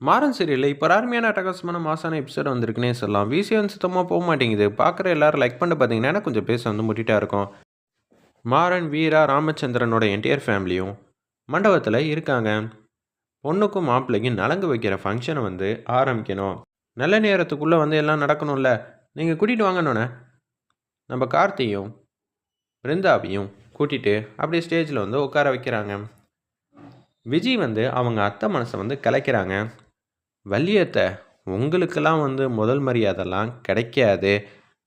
மாறன் சீரியல்ல இப்போ ஒரு அருமையான அட்டகாசமான மாசான எபிசோட் வந்திருக்குன்னே சொல்லலாம். விசி வந்து சுத்தமாக போக மாட்டேங்குது. பார்க்குற எல்லாரும் லைக் பண்ணிட்டு பார்த்தீங்கன்னா கொஞ்சம் பேச வந்து முட்டிட்டா இருக்கும். மாறன், வீரா, ராமச்சந்திரனோட என்டையர் ஃபேமிலியும் மண்டபத்தில் இருக்காங்க. பொண்ணுக்கும் மாப்பிள்ளைக்கும் நலங்கு வைக்கிற ஃபங்க்ஷனை வந்து ஆரம்பிக்கணும். நல்ல நேரத்துக்குள்ளே வந்து எல்லாம் நடக்கணும்ல. நீங்கள் கூட்டிகிட்டு வாங்கன்னொன்னே நம்ம கார்த்தியும் பிருந்தாவையும் கூட்டிகிட்டு அப்படியே ஸ்டேஜில் வந்து உட்கார வைக்கிறாங்க. விஜய் வந்து அவங்க அத்தை மனசை வந்து கலைக்கிறாங்க. வள்ளியத்தை உங்களுக்கெல்லாம் வந்து முதல் மரியாதைலாம் கிடைக்காது.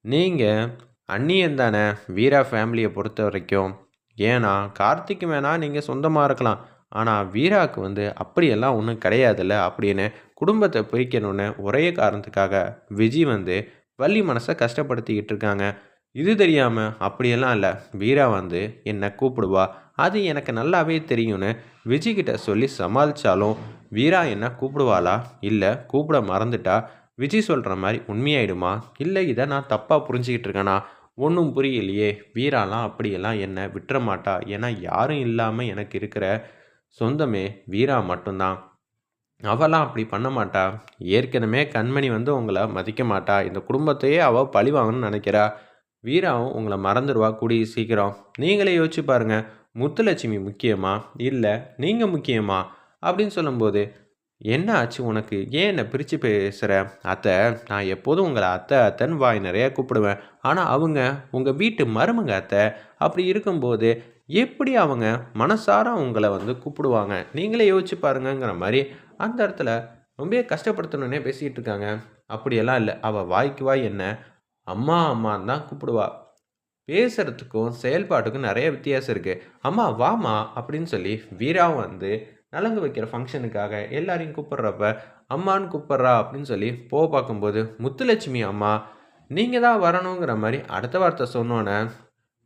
நீங்கள் அந்நியன் தானே வீரா ஃபேமிலியை பொறுத்த வரைக்கும். ஏன்னா கார்த்திக் வேணால் நீங்கள் சொந்தமாக இருக்கலாம். ஆனால் வீராவுக்கு வந்து அப்படியெல்லாம் ஒன்றும் கிடையாதுல்ல அப்படின்னு குடும்பத்தை பிரிக்கணும்னு ஒரே காரணத்துக்காக விஜய் வந்து வள்ளி மனசை கஷ்டப்படுத்திக்கிட்டு இருக்காங்க. இது தெரியாமல் அப்படியெல்லாம் இல்லை, வீரா வந்து என்னை கூப்பிடுவா, அது எனக்கு நல்லாவே தெரியும்னு விஜய்கிட்ட சொல்லி சமாளித்தாலும் வீரா என்ன கூப்பிடுவாளா, இல்லை கூப்பிட மறந்துட்டா விஜய் சொல்கிற மாதிரி உண்மையாயிடுமா, இல்லை இதை நான் தப்பாக புரிஞ்சிக்கிட்டு இருக்கேனா, ஒன்றும் புரியலையே. வீராலாம் அப்படியெல்லாம் என்னை விட்டுற மாட்டா. ஏன்னா யாரும் இல்லாமல் எனக்கு இருக்கிற சொந்தமே வீரா மட்டும்தான். அவெல்லாம் அப்படி பண்ண மாட்டா. ஏற்கனவே கண்மணி வந்து உங்களை மதிக்க மாட்டா. இந்த குடும்பத்தையே அவள் பழி வாங்கணும்னு நினைக்கிறா. வீராவும் உங்களை மறந்துடுவா கூடிய சீக்கிரம். நீங்களே யோசிச்சு பாருங்க. முத்துலட்சுமி முக்கியமா, இல்லை நீங்கள் முக்கியமா அப்படின்னு சொல்லும்போது, என்ன ஆச்சு உனக்கு, ஏன் என்னை பிரித்து பேசுகிற? அத்தை, நான் எப்போதும் உங்களை அத்தை அத்தைன்னு வாய் நிறையா கூப்பிடுவேன். ஆனால் அவங்க உங்கள் வீட்டு மருமங்க அத்தை. அப்படி இருக்கும்போது எப்படி அவங்க மனசார உங்களை வந்து கூப்பிடுவாங்க? நீங்களே யோசிச்சு பாருங்கங்கிற மாதிரி அந்த இடத்துல ரொம்ப கஷ்டப்படுத்தணுன்னே பேசிகிட்டு இருக்காங்க. அப்படியெல்லாம் இல்லை, அவள் வாய்க்கு வாய் என்ன அம்மா அம்மான்னு தான் கூப்பிடுவா. பேசுகிறதுக்கும் செயல்பாட்டுக்கும் நிறைய வித்தியாசம் இருக்குது. அம்மா வாமா அப்படின்னு சொல்லி வீராவும் வந்து நலங்கு வைக்கிற ஃபங்க்ஷனுக்காக எல்லாரையும் கூப்பிட்றப்ப அம்மான்னு கூப்பிட்றா அப்படின்னு சொல்லி பார்க்கும்போது, முத்துலட்சுமி அம்மா நீங்கள் தான் வரணுங்கிற மாதிரி அடுத்த வார்த்தை சொன்னோன்னே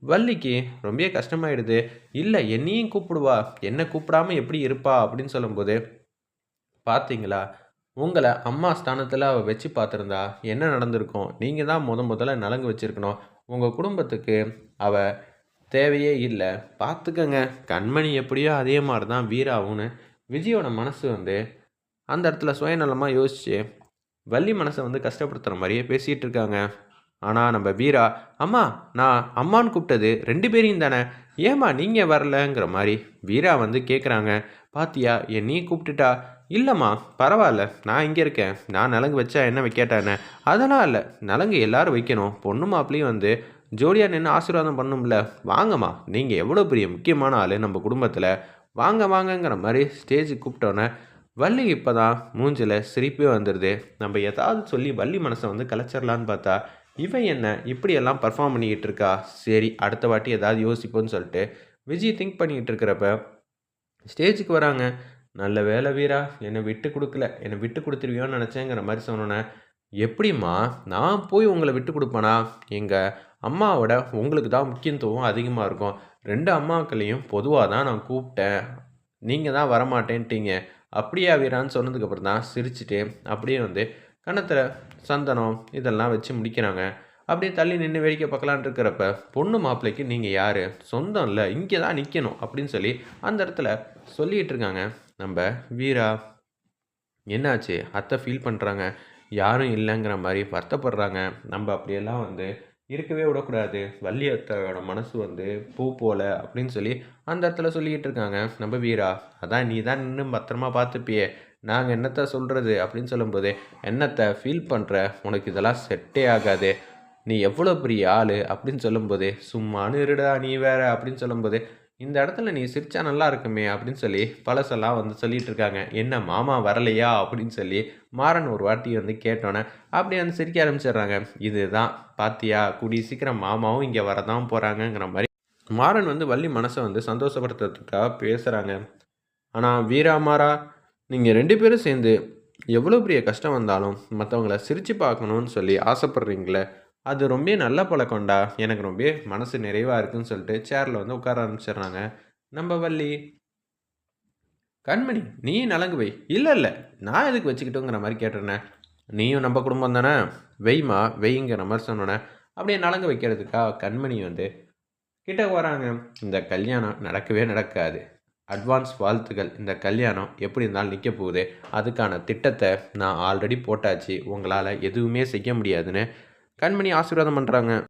வள்ளிக்கு ரொம்ப கஷ்டமாயிடுது. இல்லை என்னையும் கூப்பிடுவா, என்னை கூப்பிடாம எப்படி இருப்பா அப்படின்னு சொல்லும்போது, பார்த்தீங்களா உங்களை அம்மா ஸ்தானத்தில் அவள் வச்சு பார்த்துருந்தா என்ன நடந்திருக்கும்? நீங்கள் தான் முதல்ல நலங்கு வச்சுருக்கணும். உங்கள் குடும்பத்துக்கு அவள் தேவையே இல்லை. பார்த்துக்கங்க, கண்மணி எப்படியோ அதே மாதிரி தான் வீராவுன்னு விஜயோட மனசு வந்து அந்த இடத்துல சுயநலமாக யோசித்து வள்ளி மனசை வந்து கஷ்டப்படுத்துகிற மாதிரியே பேசிகிட்டு இருக்காங்க. ஆனால் நம்ம வீரா, அம்மா நான் அம்மான்னு கூப்பிட்டது 2 பேரையும் தானே, ஏம்மா நீங்கள் வரலங்கிற மாதிரி வீரா வந்து கேட்குறாங்க. பாத்தியா என்னையும் கூப்பிட்டுட்டா. இல்லைம்மா பரவாயில்ல, நான் இங்கே இருக்கேன். நான் நலங்கு வச்சா என்ன வைக்கட்டானே, அதெல்லாம் இல்லை, நலங்கு எல்லோரும் வைக்கணும். பொண்ணு மாப்பிளையும் வந்து ஜோடியாக நின்று ஆசீர்வாதம் பண்ணும்ல. வாங்கம்மா, நீங்கள் எவ்வளோ பெரிய முக்கியமான ஆள் நம்ம குடும்பத்தில், வாங்க வாங்கங்கிற மாதிரி ஸ்டேஜுக்கு கூப்பிட்டோன்னே வள்ளி இப்போ தான் மூஞ்சில் சிரிப்பே வந்துடுது. நம்ம ஏதாவது சொல்லி வள்ளி மனசை வந்து கலைச்சிடலான்னு பார்த்தா இவன் என்ன இப்படியெல்லாம் பர்ஃபார்ம் பண்ணிக்கிட்டு இருக்கா. சரி அடுத்த வாட்டி ஏதாவது யோசிப்போன்னு சொல்லிட்டு விஜய் திங்க் பண்ணிக்கிட்டு இருக்கிறப்ப ஸ்டேஜுக்கு வராங்க. நல்ல வேலை வீரா, என்னை விட்டு கொடுக்கல, என்னை விட்டு கொடுத்துருவியோன்னு நினச்சேங்கிற மாதிரி சொன்னோன்னே, எப்படிம்மா நான் போய் உங்களை விட்டு கொடுப்பேனா? எங்கள் அம்மாவோட உங்களுக்கு தான் முக்கியத்துவம் அதிகமாக இருக்கும். 2 அம்மாக்களையும் பொதுவாக தான் நான் கூப்பிட்டேன். நீங்கள் தான் வரமாட்டேன்ட்டீங்க. அப்படியா வீரான்னு சொன்னதுக்கப்புறம் தான் சிரிச்சுட்டு அப்படியே வந்து கன்னத்தில் சந்தனம் இதெல்லாம் வச்சு முடிக்கிறாங்க. அப்படியே தள்ளி நின்று வேடிக்கை பார்க்கலான் இருக்கிறப்ப, பொண்ணு மாப்பிள்ளைக்கு நீங்கள் யார், சொந்தம் இல்லை, இங்கே தான் நிற்கணும் அப்படின்னு சொல்லி அந்த இடத்துல சொல்லிகிட்டு இருக்காங்க. நம்ம வீரா என்னாச்சு, அத்தை ஃபீல் பண்ணுறாங்க, யாரும் இல்லைங்கிற மாதிரி வருத்தப்படுறாங்க. நம்ம அப்படியெல்லாம் வந்து இருக்கவே விடக்கூடாது, வள்ளி அத்தையோட மனசு வந்து பூ போல அப்படின்னு சொல்லி அந்த இடத்துல சொல்லிக்கிட்டு இருக்காங்க. நம்ம வீரா, அதான் நீ தான் நின்று பத்திரமா பார்த்துப்பியே, நாங்கள் என்னத்தை சொல்கிறது அப்படின்னு சொல்லும்போது, என்னத்தை ஃபீல் பண்ணுற, உனக்கு இதெல்லாம் செட்டே ஆகாது, நீ எவ்வளோ பெரிய ஆள் அப்படின்னு சொல்லும்போது, சும்மானு இருடா நீ வேற அப்படின்னு சொல்லும்போது, இந்த இடத்துல நீ சிரிச்சா நல்லா இருக்குமே அப்படின்னு சொல்லி பழசெல்லாம் வந்து சொல்லிட்டு இருக்காங்க. என்ன மாமா வரலையா அப்படின்னு சொல்லி மாறன் ஒரு வாட்டி வந்து கேட்டோன்னே அப்படியே வந்து சிரிக்க ஆரம்பிச்சிடுறாங்க. இதுதான் பாத்தியா, கூடிய சீக்கிரம் மாமாவும் இங்கே வரதான் போகிறாங்கங்கிற மாதிரி மாறன் வந்து வள்ளி மனசை வந்து சந்தோஷப்படுத்துறதுக்காக பேசுகிறாங்க. ஆனால் வீரா மாறா, நீங்கள் 2 பேரும் சேர்ந்து எவ்வளோ பெரிய கஷ்டம் வந்தாலும் மற்றவங்கள சிரித்து பார்க்கணுன்னு சொல்லி ஆசைப்பட்றீங்களே, அது ரொம்ப நல்ல பழக்கம்டா, எனக்கு ரொம்ப மனசு நிறைவாக இருக்குன்னு சொல்லிட்டு சேரில் வந்து உட்கார ஆரம்பிச்சிடுறாங்க. நம்ம வள்ளி, கண்மணி நீயும் நலங்கு வை. இல்லை இல்லை, நான் எதுக்கு வச்சுக்கிட்டோங்கிற மாதிரி கேட்டுருந்தேன். நீயும் நம்ம குடும்பம் தானே, வெய்மா வெய்ங்கிற மாதிரி சொன்னோன்னே அப்படியே நலங்கு வைக்கிறதுக்காக கண்மணி வந்து கிட்ட வராங்க. இந்த கல்யாணம் நடக்கவே நடக்காது, அட்வான்ஸ் வாழ்த்துக்கள். இந்த கல்யாணம் எப்படி இருந்தாலும் நிற்க போகுது. அதுக்கான திட்டத்தை நான் ஆல்ரெடி போட்டாச்சு. உங்களால் எதுவுமே செய்ய முடியாதுன்னு கண்மணி ஆசீர்வாதம் பண்ணுறாங்க.